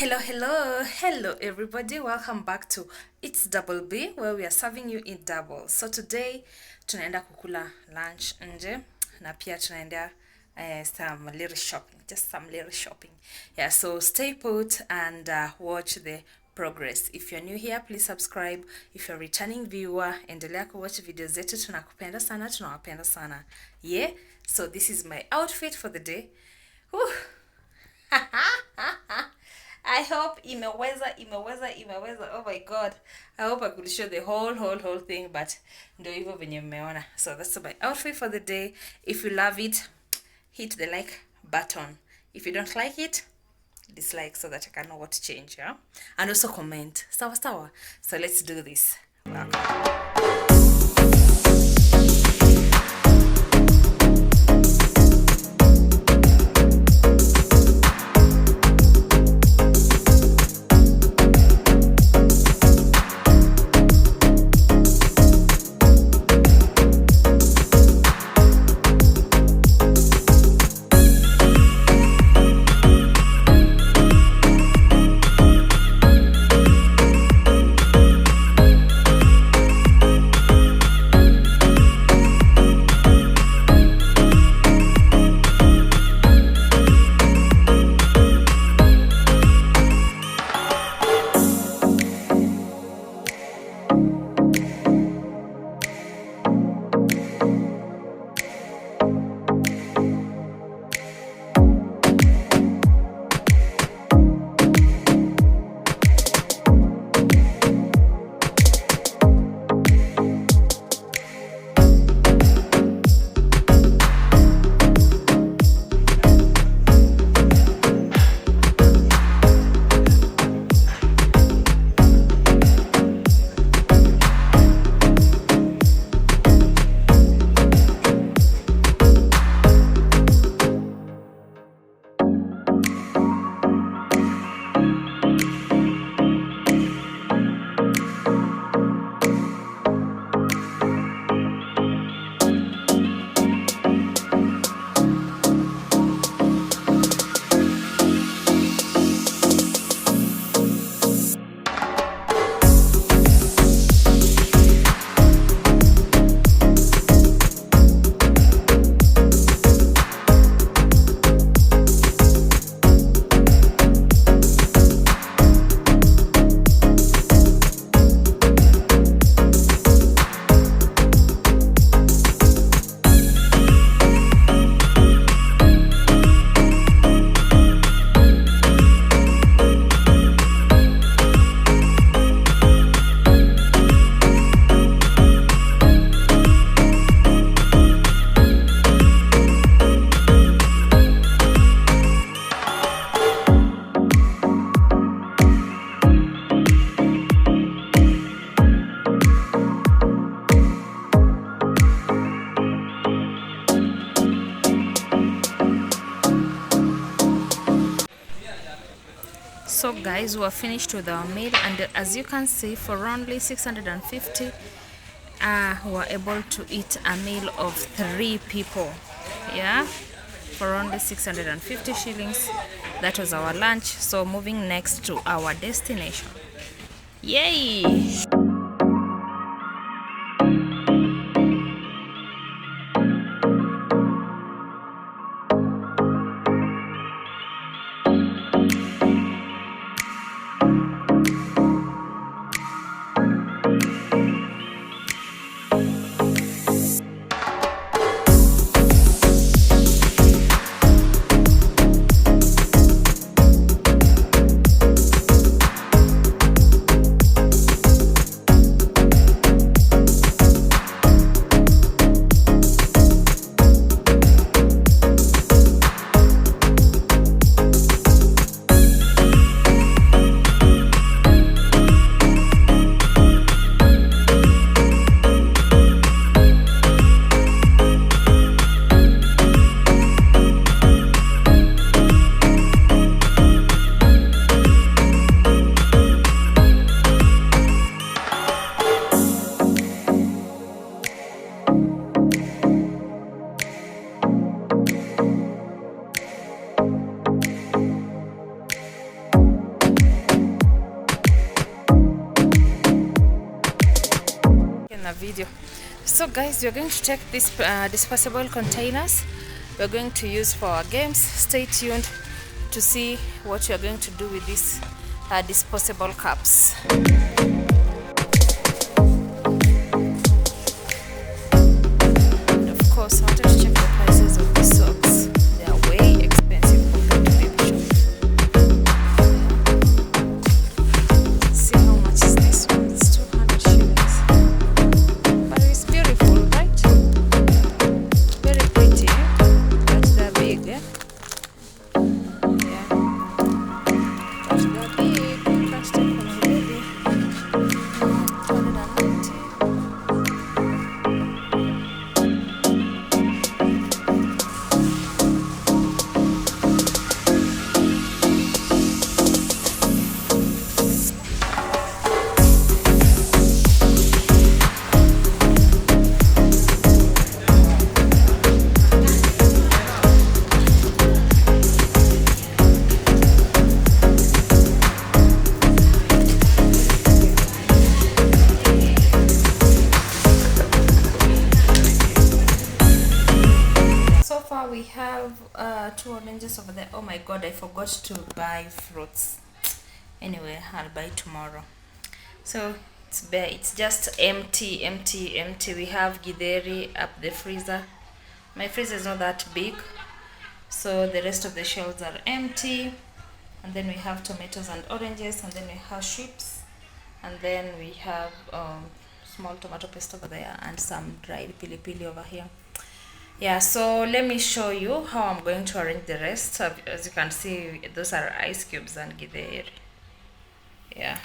Hello, everybody. Welcome back to It's Double B, where we are serving you in double. So today, tunaenda kukula lunch nje, na pia tunaenda some little shopping, just some little shopping. Yeah, so stay put and watch the progress. If you're new here, please subscribe. If you're a returning viewer, endelea kuwatch videos zetu. Tunakupenda sana, tunawapenda sana. Yeah, so this is my outfit for the day. Whew. I hope imeweza. Oh my god. I hope I could show the whole thing, but ndo hivyo venye mmeona. So that's my outfit for the day. If you love it, hit the like button. If you don't like it, dislike so that I can know what to change, yeah? And also comment. Sawa. So let's do this. Welcome. So guys, we are finished with our meal, and as you can see, for only 650 we were able to eat a meal of 3 people. Yeah, for only 650 shillings. That was our lunch. So moving next to our destination. Yay! na video. So guys, we're going to take these disposable containers we're going to use for our games. Stay tuned to see what you're going to do with these disposable cups. And of course, I wanted to check the prices of these socks. They are way expensive compared to baby shop. See how much is this one? It's 200 shillings. But it's beautiful, right? Very pretty, but they're big, yeah? Yeah. But they're big. Can't take for my baby. 290. So far we have 2 oranges over there. Oh my god, I forgot to buy fruits. Anyway, I'll buy tomorrow. So it's bare, it's just empty. We have githeri up the freezer. My freezer is not that big, so the rest of the shelves are empty. And then we have tomatoes and oranges, and then we have shrimps, and then we have small tomato paste over there, and some dried pili pili over here. Yeah, so let me show you how I'm going to arrange the rest. As you can see, those are ice cubes and githeri. Yeah.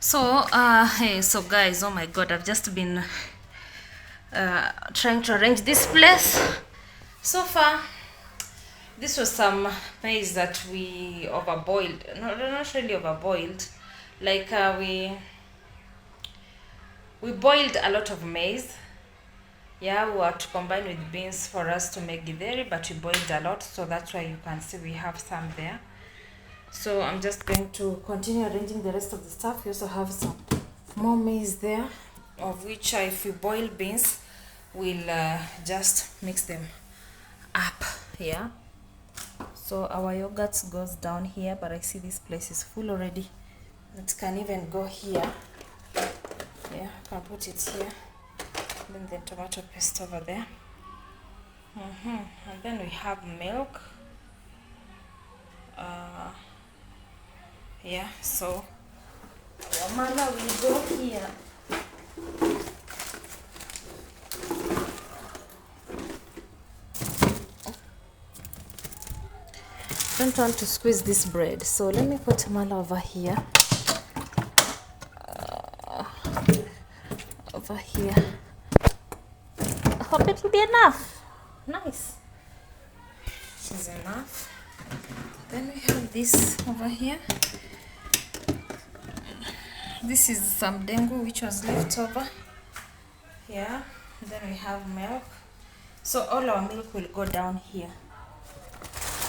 So hey, so guys, oh my god, I've just been trying to arrange this place. So far this was some maize that we overboiled. No, not really overboiled, like we boiled a lot of maize. Yeah, we were to combine with beans for us to make githeri, but we boiled a lot, so that's why you can see we have some there. So I'm just going to continue arranging the rest of the stuff. We also have some more maize there, of which if you boil beans, we'll just mix them up. Yeah, so our yogurt goes down here, but I see this place is full already. It can even go here. Yeah, I can put it here. Then the tomato paste over there. And then we have milk. Yeah, so our mala will go here. Don't want to squeeze this bread, so let me put mala over here. Over here. I hope it will be enough. Nice. This is enough. Then we have this over here. This is some dengu which was left over. Yeah. Then we have milk. So all our milk will go down here.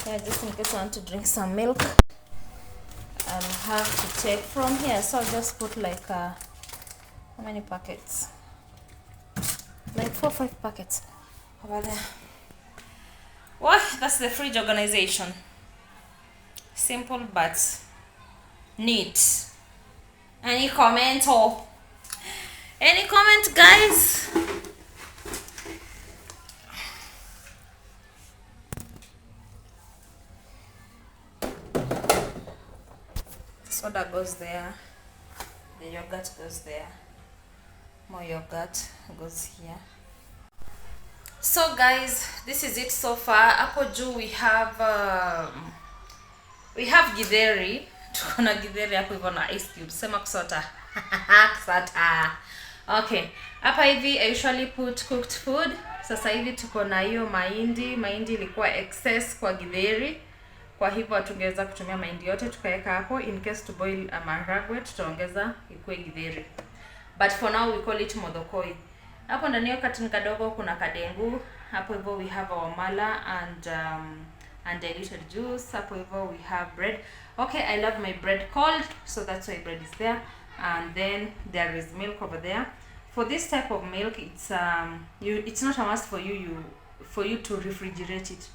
Yeah, just in case I want to drink some milk, I'll have to take from here. So I'll just put like how many packets? Like 4 or 5 packets over there. Well, that's the fridge organization. Simple but neat. Any comment or any comment, guys? Soda goes there. The yogurt goes there. More yogurt goes here. So guys, this is it so far. Hapo juu we have githeri. Tuko na githeri hapo hivyo na ice cubes. Sema kusota. Kusota. Okay. Hapa hivi I usually put cooked food. Sasa hivi tuko na hiyo mahindi. Mahindi ilikuwa excess kwa githeri. Kwa hivyo tungeweza kutumia mahindi yote tukaweka hapo. In case to boil maharagwe tutaongeza ikuwe githeri. But for now we call it modokoi. Hapo ndani ya katini kadogo kuna kadengu. Hapo hivyo we have our mala and diluted juice. Hapo hivyo we have bread. Okay, I love my bread cold, so that's why bread is there. And then there is milk over there. For this type of milk, it's not a must for you to refrigerate it.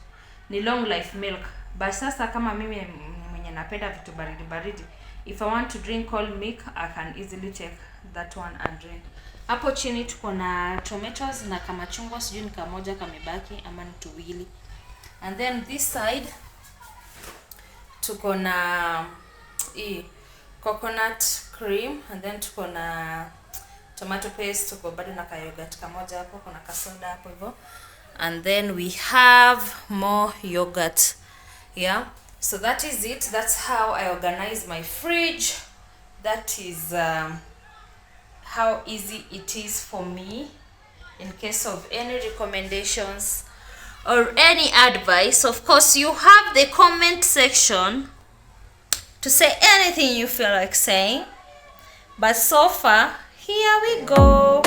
Ni long life milk. But sasa kama mimi mwenye napenda vitu baridi baridi, if I want to drink cold milk, I can easily take that one and drink. Hapo chini tuko na tomatoes na kama chungwa, sijui ni kamoja kamebaki ama ni tuwili. And then this side tuko na coconut cream, and then tuko na tomato paste, tuko bado na yogurt kamoja hapo, kuna kasoda hapo hivyo. And then we have more yogurt. Yeah, so that is it. That's how I organize my fridge. That is how easy it is for me. In case of any recommendations or any advice, of course you have the comment section to say anything you feel like saying. But so far, here we go.